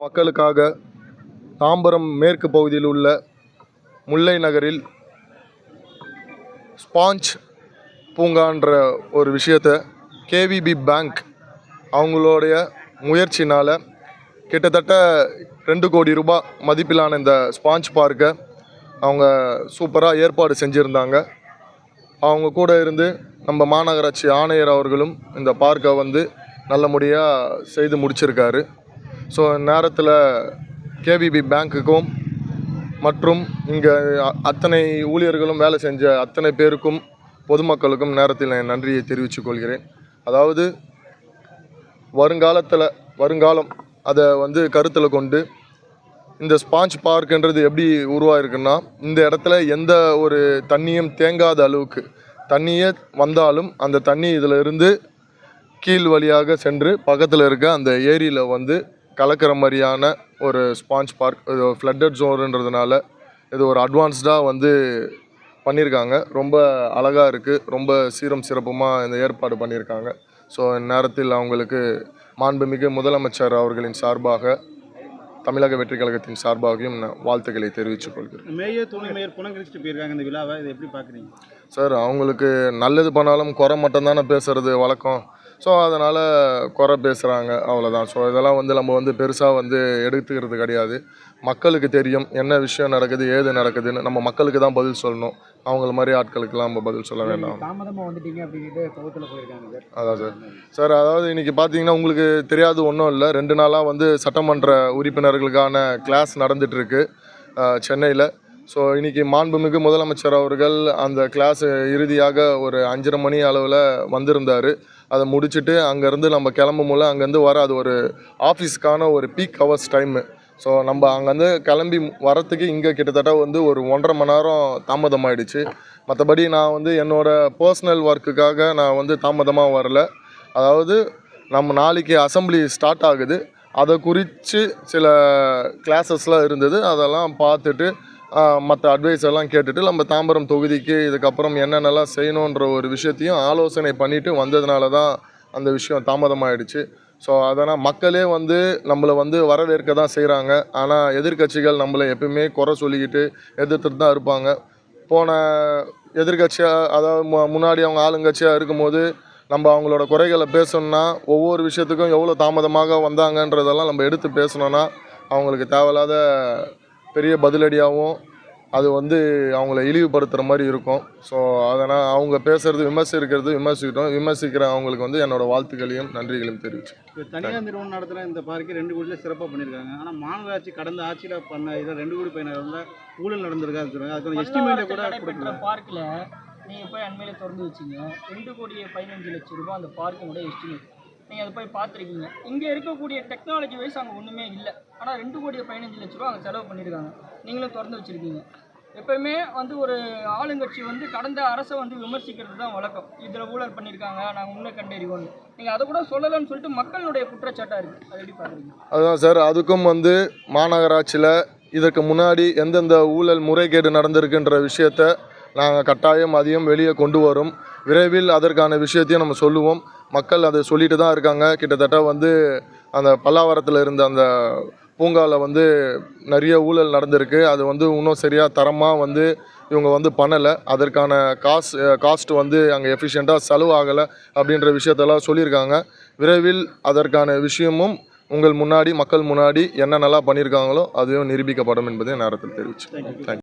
மக்களுக்காக தாம்பரம் மேற்கு பகுதியில் உள்ள முல்லை நகரில் ஸ்பாஞ்ச் பூங்கான்ற ஒரு விஷயத்தை கேவிபி பேங்க் அவங்களுடைய முயற்சினால் கிட்டத்தட்ட 2 கோடி ரூபாய் மதிப்பிலான இந்த ஸ்பாஞ்ச் பார்க்கை அவங்க சூப்பராக ஏற்பாடு செஞ்சுருந்தாங்க. அவங்க கூட இருந்து நம்ம மாநகராட்சி ஆணையர் அவர்களும் இந்த பார்க்கை நல்ல முறையாக செய்து முடிச்சிருக்காரு. ஸோ நேரத்தில் கேவிபி பேங்க்குக்கும் மற்றும் இங்கே அத்தனை ஊழியர்களும் வேலை செஞ்ச அத்தனை பேருக்கும் பொதுமக்களுக்கும் நேரத்தில் நான் நன்றியை தெரிவித்துக் கொள்கிறேன். அதாவது வருங்காலம் அதை கருத்தில் கொண்டு இந்த ஸ்பாஞ்ச் பார்க்குன்றது எப்படி உருவாயிருக்குன்னா, இந்த இடத்துல எந்த ஒரு தண்ணியும் தேங்காத அளவுக்கு தண்ணியே வந்தாலும் அந்த தண்ணி இதில் இருந்து கீழ் வழியாக சென்று பக்கத்தில் இருக்க அந்த ஏரியில் கலக்கிற மாதிரியான ஒரு ஸ்பாஞ்ச் பார்க். இது ஃப்ளட்டட் ஜோனுன்றதுனால இது ஒரு அட்வான்ஸ்டாக பண்ணியிருக்காங்க. ரொம்ப அழகாக இருக்குது. ரொம்ப சீரம் சிறப்புமாக இந்த ஏற்பாடு பண்ணியிருக்காங்க. ஸோ இந்நேரத்தில் அவங்களுக்கு மாண்புமிகு முதலமைச்சர் அவர்களின் சார்பாக தமிழக வெற்றி கழகத்தின் சார்பாகவும் நான் வாழ்த்துக்களை தெரிவித்துக் கொள்கிறேன். மேயர் துணை மேயர் புனங்கரிச்சிட்டு போயிருக்காங்க இந்த விழாவை, இதை எப்படி பார்க்குறீங்க சார்? அவங்களுக்கு நல்லது பண்ணாலும் குறை மட்டும்தானே பேசுகிறது வழக்கம். ஸோ அதனால் குறை பேசுகிறாங்க, அவ்வளோதான். ஸோ இதெல்லாம் நம்ம பெருசாக எடுத்துக்கிறது கிடையாது. மக்களுக்கு தெரியும் என்ன விஷயம் நடக்குது, ஏது நடக்குதுன்னு. நம்ம மக்களுக்கு தான் பதில் சொல்லணும். அவங்கள மாதிரி ஆட்களுக்கெல்லாம் நம்ம பதில் சொல்ல வேண்டாம். தாமதமாக வந்துட்டீங்க அப்படின்ட்டு கோவத்தில் போயிருக்காங்க சார். அதான் சார் அதாவது இன்றைக்கி பார்த்தீங்கன்னா உங்களுக்கு தெரியாது ஒன்றும் இல்லை. 2 நாளாக சட்டமன்ற உறுப்பினர்களுக்கான கிளாஸ் நடந்துகிட்ருக்கு சென்னையில். ஸோ இன்றைக்கி மாண்புமிகு முதலமைச்சர் அவர்கள் அந்த கிளாஸ் இறுதியாக ஒரு 5:30 மணி அளவில் வந்திருந்தார். அதை முடிச்சுட்டு அங்கேருந்து நம்ம கிளம்பும்போது அங்கேருந்து வர அது ஒரு ஆஃபீஸ்க்கான ஒரு பீக் ஹவர்ஸ் டைமு. ஸோ நம்ம அங்கேருந்து கிளம்பி வரத்துக்கு இங்கே கிட்டத்தட்ட ஒரு 1.5 மணி நேரம் தாமதமாகிடுச்சு. மற்றபடி நான் என்னோடய பர்சனல் ஒர்க்குக்காக நான் தாமதமாக வரல. அதாவது நம்ம நாளைக்கு அசம்பிளி ஸ்டார்ட் ஆகுது, அதை குறித்து சில கிளாஸஸ்லாம் இருந்தது. அதெல்லாம் பார்த்துட்டு மற்ற அட்வைஸ் எல்லாம் கேட்டுட்டு நம்ம தாம்பரம் தொகுதிக்கு இதுக்கப்புறம் என்னென்னலாம் செய்யணுன்ற ஒரு விஷயத்தையும் ஆலோசனை பண்ணிவிட்டு வந்ததுனால தான் அந்த விஷயம் தாமதமாகிடுச்சு. ஸோ அதனால் மக்களே நம்மளை வரவேற்க தான் செய்கிறாங்க. ஆனால் எதிர்கட்சிகள் நம்மளை எப்பவுமே குறை சொல்லிக்கிட்டு எதிர்த்துட்டு தான் இருப்பாங்க. போன எதிர்கட்சியாக அதாவது முன்னாடி அவங்க ஆளுங்கட்சியாக இருக்கும்போது நம்ம அவங்களோட குறைகளை பேசணுன்னா ஒவ்வொரு விஷயத்துக்கும் எவ்வளோ தாமதமாக வந்தாங்கன்றதெல்லாம் நம்ம எடுத்து பேசணுன்னா அவங்களுக்கு தேவையில்லாத பெரிய பதிலடியாகவும் அது அவங்கள இழிவுபடுத்துகிற மாதிரி இருக்கும். ஸோ அதனால் அவங்க பேசுகிறது விமர்சிக்கிற அவங்களுக்கு என்னோடய வாழ்த்துக்களையும் நன்றிகளையும் தெரிவிச்சு. தனியார் நிறுவனம் நடத்துகிற இந்த பார்க்கு 2 கோடியில் சிறப்பாக பண்ணியிருக்காங்க. ஆனால் மாநகராட்சி கடந்த ஆட்சியில் பண்ண இதில் 2 கோடி பயனாளர்கள் ஊழல் நடந்திருக்கான்னு சொல்லுவாங்க. அதுக்கு எஸ்டிமேட்டை கூட கொடுக்குற பார்க்கில் நீங்கள் போய் அண்மையில் திறந்து வச்சிங்க 2,15 லட்சம் ரூபாய் அந்த பார்க்கினோட எஸ்டிமேட். நீங்கள் அதை போய் பார்த்துருக்கீங்க. இங்கே இருக்கக்கூடிய டெக்னாலஜி வைஸ் அங்கே ஒன்றுமே இல்லை. ஆனால் 2,15 லட்ச ரூபா அங்கே செலவு பண்ணியிருக்காங்க. நீங்களும் திறந்து வச்சுருக்கீங்க. எப்போயுமே ஒரு ஆளுங்கட்சி கடந்த அரசை விமர்சிக்கிறது தான் வழக்கம். இதில் ஊழல் பண்ணியிருக்காங்க, நாங்கள் உண்மை கண்டறிவோம். நீங்கள் அதை கூட சொல்லலைன்னு சொல்லிட்டு மக்களுடைய குற்றச்சாட்டாக இருக்குது. அதை எப்படி பார்க்குறீங்க? அதுதான் சார், அதுக்கும் மாநகராட்சியில் இதற்கு முன்னாடி எந்தெந்த ஊழல் முறைகேடு நடந்திருக்குன்ற விஷயத்தை நாங்கள் கட்டாயம் அதையும் வெளியே கொண்டு வரும். விரைவில் அதற்கான விஷயத்தையும் நம்ம சொல்லுவோம். மக்கள் அதை சொல்லிட்டு தான் இருக்காங்க. கிட்டத்தட்ட அந்த பல்லாவரத்தில் இருந்த அந்த பூங்காவில் நிறைய ஊழல் நடந்திருக்கு. அது இன்னும் சரியாக தரமாக இவங்க பண்ணலை. அதற்கான காஸ்ட் அங்கே எஃபிஷியண்ட்டாக செலவு ஆகலை அப்படின்ற விஷயத்தெல்லாம் சொல்லியிருக்காங்க. விரைவில் அதற்கான விஷயமும் மக்கள் முன்னாடி என்னென்னலாம் பண்ணியிருக்காங்களோ அதையும் நிரூபிக்கப்படும் என்பதை நேரத்தில் தெரிவிச்சு. தேங்க்யூ.